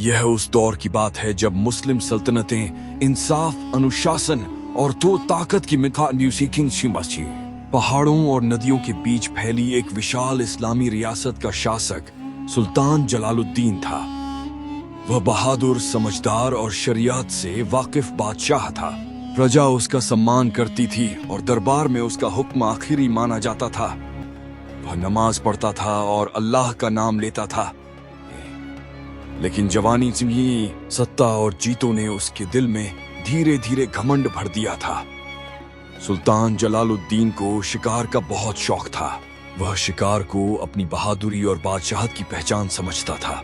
यह उस दौर की बात है जब मुस्लिम सल्तनतें इंसाफ, अनुशासन और तो ताकत की मिथान्यूसिकिंग पहाड़ों और नदियों के बीच फैली एक विशाल इस्लामी रियासत का शासक सुल्तान जलालुद्दीन था। वह बहादुर, समझदार और शरीयत से वाकिफ बादशाह था। प्रजा उसका सम्मान करती थी और दरबार में उसका हुक्म आखिरी माना जाता था। वह नमाज पढ़ता था और अल्लाह का नाम लेता था। लेकिन जवानी की सत्ता और जीतों ने उसके दिल में धीरे धीरे घमंड भर दिया था। सुल्तान जलालुद्दीन को शिकार का बहुत शौक था। वह शिकार को अपनी बहादुरी और बादशाहत की पहचान समझता था।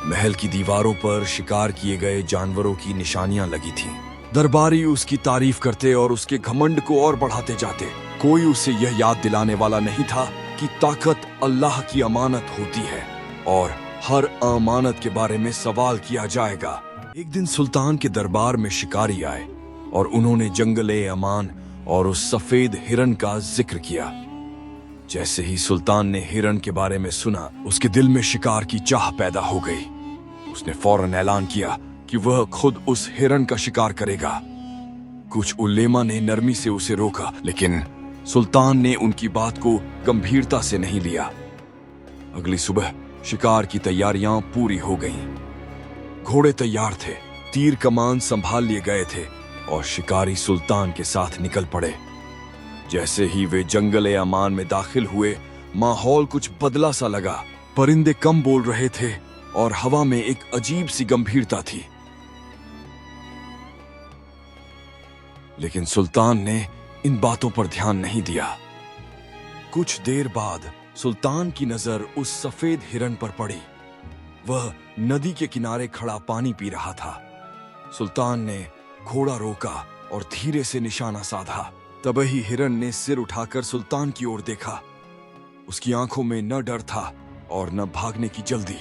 महल की दीवारों पर शिकार किए गए जानवरों की निशानियां लगी थीं। दरबारी उसकी तारीफ करते और उसके घमंड को और बढ़ाते जाते। कोई उसे यह याद दिलाने वाला नहीं था कि ताकत अल्लाह की अमानत होती है और हर अमानत के बारे में सवाल किया जाएगा। एक दिन सुल्तान के दरबार में शिकारी आए और उन्होंने जंगले अमान और उस सफेद हिरन का जिक्र किया। जैसे ही सुल्तान ने हिरन के बारे में सुना, उसके दिल में शिकार की चाह पैदा हो गई। उसने फौरन ऐलान किया कि वह खुद उस हिरन का शिकार करेगा। कुछ उलेमा ने नरमी से उसे रोका, लेकिन सुल्तान ने उनकी बात को गंभीरता से नहीं लिया। अगली सुबह शिकार की तैयारियां पूरी हो गईं। घोड़े तैयार थे, तीर कमान संभाल लिए गए थे और शिकारी सुल्तान के साथ निकल पड़े। जैसे ही वे जंगल अमान में दाखिल हुए, माहौल कुछ बदला सा लगा। परिंदे कम बोल रहे थे और हवा में एक अजीब सी गंभीरता थी। लेकिन सुल्तान ने इन बातों पर ध्यान नहीं दिया। कुछ देर बाद सुल्तान की नजर उस सफेद हिरन पर पड़ी। वह नदी के किनारे खड़ा पानी पी रहा था। सुल्तान ने घोड़ा रोका और धीरे से निशाना साधा। तभी हिरन ने सिर उठाकर सुल्तान की ओर देखा। उसकी आंखों में न डर था और न भागने की जल्दी,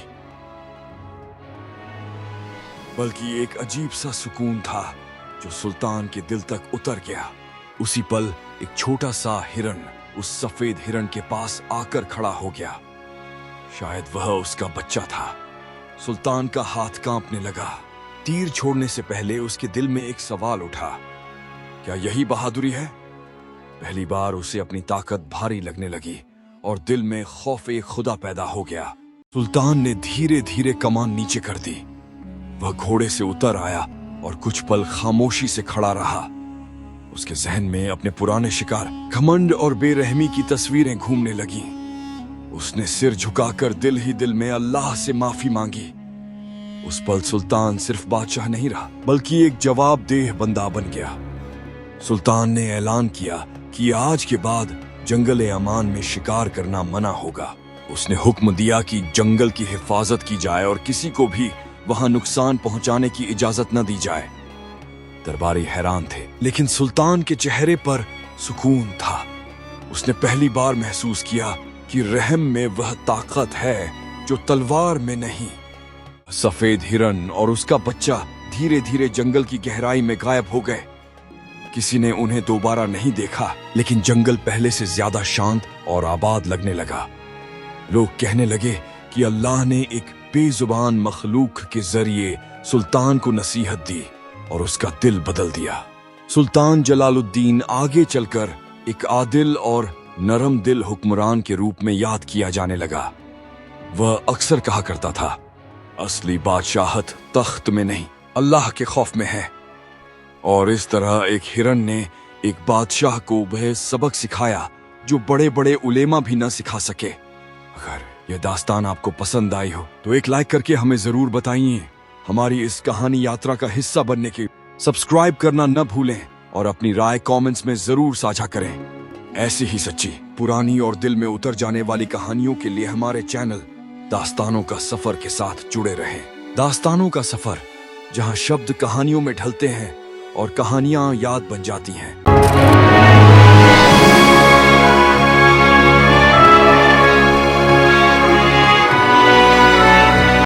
बल्कि एक अजीब सा सुकून था जो सुल्तान के दिल तक उतर गया। उसी पल एक छोटा सा हिरन उस सफेद हिरन के पास आकर खड़ा हो गया। शायद वह उसका बच्चा था। सुल्तान का हाथ कांपने लगा। तीर छोड़ने से पहले उसके दिल में एक सवाल उठा, क्या यही बहादुरी है? पहली बार उसे अपनी ताकत भारी लगने लगी और दिल में खौफ-ए खुदा पैदा हो गया। सुल्तान ने धीरे धीरे कमान नीचे कर दी। वह घोड़े से उतर आया और कुछ पल खामोशी से खड़ा रहा। उसके जहन में अपने पुराने शिकार, घमंड और बेरहमी की तस्वीरें घूमने लगीं। उसने सिर झुकाकर दिल ही दिल में अल्लाह से माफी मांगी। उस पल सुल्तान सिर्फ बादशाह नहीं रहा, बल्कि एक जवाबदेह बंदा बन गया। सुल्तान ने ऐलान किया कि आज के बाद जंगल अमान में शिकार करना मना होगा। उसने हुक्म दिया कि जंगल की हिफाजत की जाए और किसी को भी वहां नुकसान पहुंचाने की इजाजत न दी जाए। दरबारी हैरान थे, लेकिन सुल्तान के चेहरे पर सुकून था। उसने पहली बार महसूस किया कि रहम में वह ताकत है जो तलवार में नहीं। सफेद हिरन और उसका बच्चा धीरे धीरे जंगल की गहराई में गायब हो गए। किसी ने उन्हें दोबारा नहीं देखा, लेकिन जंगल पहले से ज्यादा शांत और आबाद लगने लगा। लोग कहने लगे कि अल्लाह ने एक बेजुबान मखलूक के जरिए सुल्तान को नसीहत दी और उसका दिल बदल दिया। सुल्तान जलालुद्दीन आगे चलकर एक आदिल और नरम दिल हुक्मरान के रूप में याद किया जाने लगा। वह अक्सर कहा करता था, असली बादशाहत तख्त में नहीं, अल्लाह के खौफ में है। और इस तरह एक हिरन ने एक बादशाह को वह सबक सिखाया जो बड़े बड़े उलेमा भी न सिखा सके। अगर यह दास्तान आपको पसंद आई हो तो एक लाइक करके हमें जरूर बताइए। हमारी इस कहानी यात्रा का हिस्सा बनने के सब्सक्राइब करना न भूलें और अपनी राय कमेंट्स में जरूर साझा करें। ऐसी ही सच्ची, पुरानी और दिल में उतर जाने वाली कहानियों के लिए हमारे चैनल दास्तानों का सफर के साथ जुड़े रहें। दास्तानों का सफर, जहां शब्द कहानियों में ढलते हैं और कहानियां याद बन जाती हैं।